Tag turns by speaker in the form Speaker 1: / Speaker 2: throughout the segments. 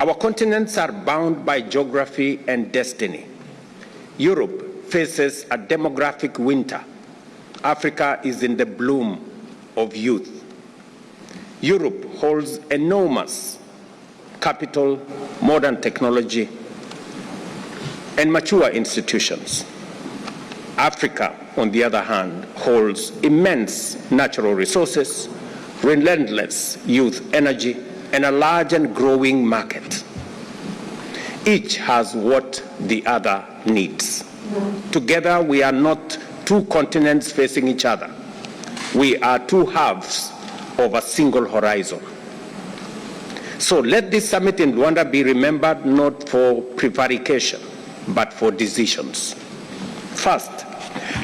Speaker 1: Our continents are bound by geography and destiny. Europe faces a demographic winter. Africa is in the bloom of youth. Europe holds enormous capital, modern technology, and mature institutions. Africa, on the other hand, holds immense natural resources, relentless youth energy, and a large and growing market. Each has what the other needs. Together, we are not two continents facing each other. We are two halves of a single horizon. So let this summit in Rwanda be remembered not for prevarication, but for decisions. First,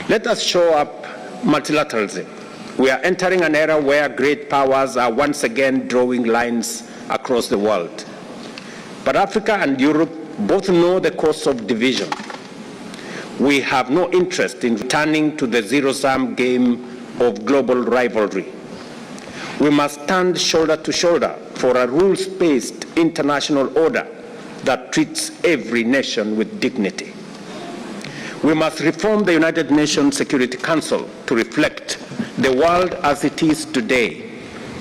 Speaker 1: let us show up multilateralism. We are entering an era where great powers are once again drawing lines across the world. But Africa and Europe both know the cost of division. We have no interest in returning to the zero-sum game of global rivalry. We must stand shoulder to shoulder for a rules-based international order that treats every nation with dignity. We must reform the United Nations Security Council to reflect the world as it is today,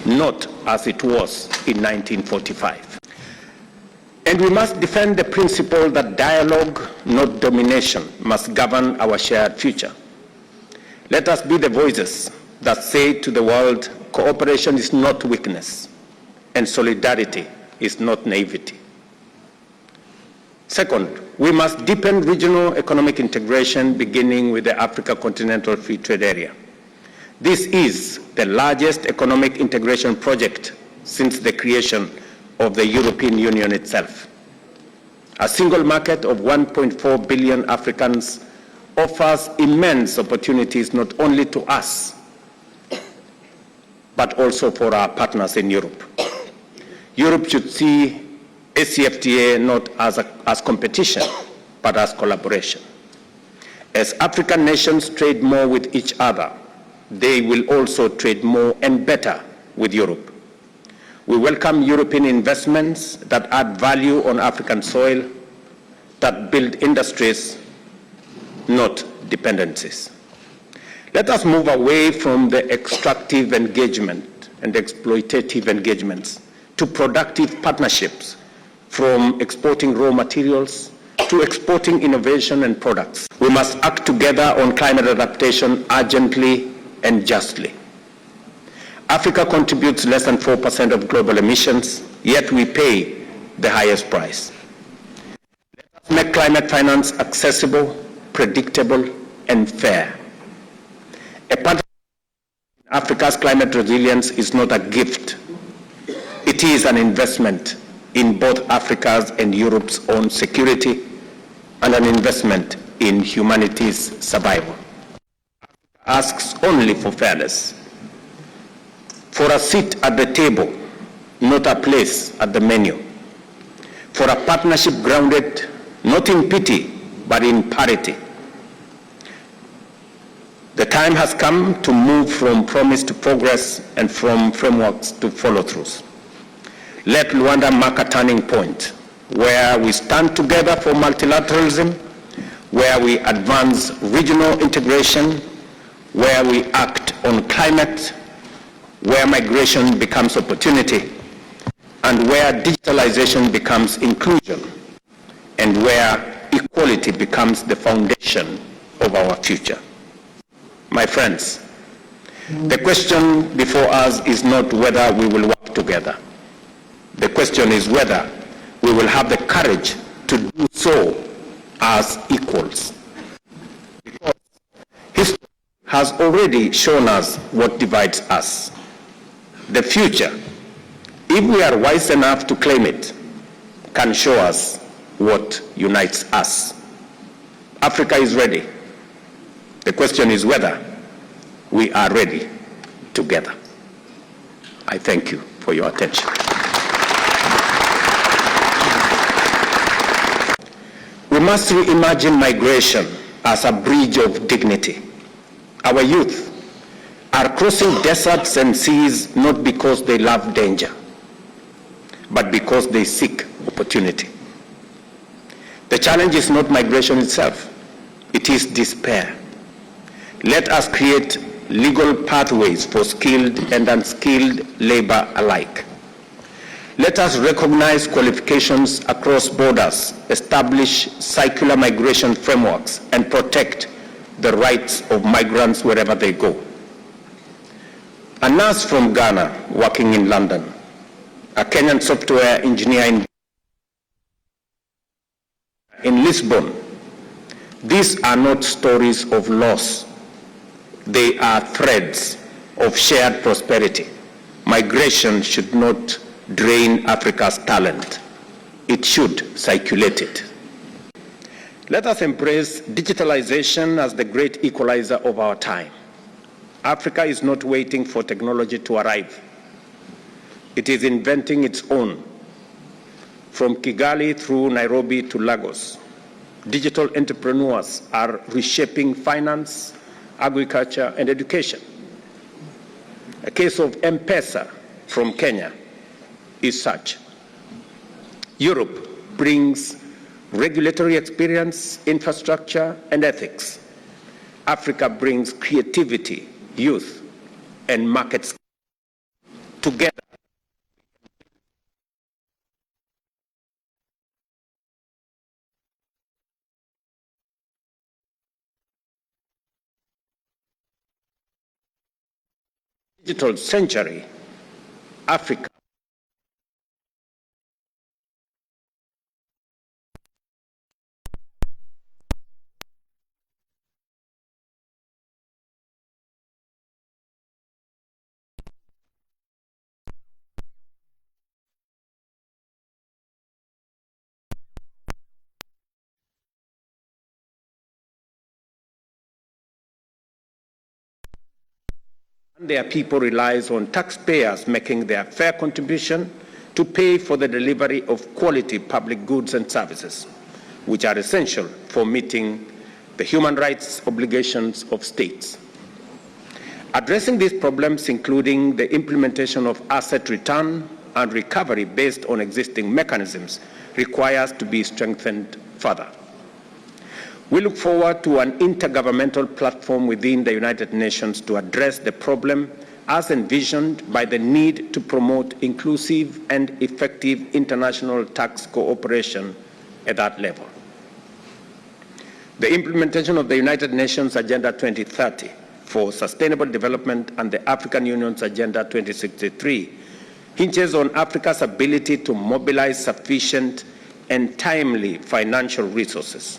Speaker 1: not as it was in 1945. And we must defend the principle that dialogue, not domination, must govern our shared future. Let us be the voices that say to the world, cooperation is not weakness, and solidarity is not naivety. Second, we must deepen regional economic integration, beginning with the Africa Continental Free Trade Area. This is the largest economic integration project since the creation of the European Union itself. A single market of 1.4 billion Africans offers immense opportunities not only to us, but also for our partners in Europe. Europe should see ACFTA not as competition, but as collaboration. As African nations trade more with each other, they will also trade more and better with Europe. We welcome European investments that add value on African soil, that build industries, not dependencies. Let us move away from the extractive engagement and exploitative engagements to productive partnerships, from exporting raw materials to exporting innovation and products. We must act together on climate adaptation urgently and justly. Africa contributes less than 4% of global emissions, yet we pay the highest price. Let us make climate finance accessible, predictable, and fair. A part of Africa's climate resilience is not a gift. It is an investment in both Africa's and Europe's own security and an investment in humanity's survival. Africa asks only for fairness, for a seat at the table, not a place at the menu, for a partnership grounded not in pity, but in parity. The time has come to move from promise to progress and from frameworks to follow-throughs. Let Rwanda mark a turning point where we stand together for multilateralism, where we advance regional integration, where we act on climate, where migration becomes opportunity, and where digitalization becomes inclusion, and where equality becomes the foundation of our future. My friends, the question before us is not whether we will work together. The question is whether we will have the courage to do so as equals. Because history has already shown us what divides us. The future, if we are wise enough to claim it, can show us what unites us. Africa is ready. The question is whether we are ready together. I thank you for your attention. We must reimagine migration as a bridge of dignity. Our youth are crossing deserts and seas not because they love danger, but because they seek opportunity. The challenge is not migration itself, it is despair. Let us create legal pathways for skilled and unskilled labor alike. Let us recognize qualifications across borders, establish circular migration frameworks, and protect the rights of migrants wherever they go. A nurse from Ghana working in London, a Kenyan software engineer in Lisbon. These are not stories of loss. They are threads of shared prosperity. Migration should not drain Africa's talent. It should circulate it. Let us embrace digitalization as the great equalizer of our time. Africa is not waiting for technology to arrive. It is inventing its own. From Kigali through Nairobi to Lagos, digital entrepreneurs are reshaping finance, agriculture, and education. A case of M-Pesa from Kenya is such. Europe brings regulatory experience, infrastructure, and ethics. Africa brings creativity, youth, and markets together. Digital century, Africa and their people relies on taxpayers making their fair contribution to pay for the delivery of quality public goods and services, which are essential for meeting the human rights obligations of states. Addressing these problems, including the implementation of asset return and recovery based on existing mechanisms, requires to be strengthened further. We look forward to an intergovernmental platform within the United Nations to address the problem as envisioned by the need to promote inclusive and effective international tax cooperation at that level. The implementation of the United Nations Agenda 2030 for Sustainable Development and the African Union's Agenda 2063 hinges on Africa's ability to mobilize sufficient and timely financial resources.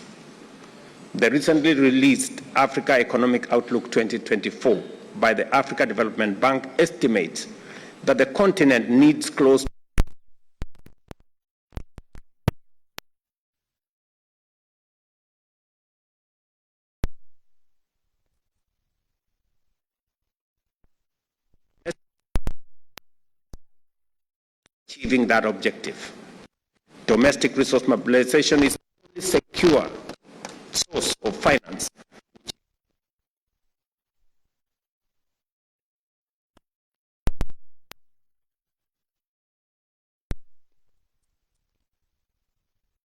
Speaker 1: The recently released Africa Economic Outlook 2024 by the Africa Development Bank estimates that the continent needs close to achieving that objective. Domestic resource mobilization is a secure source of finance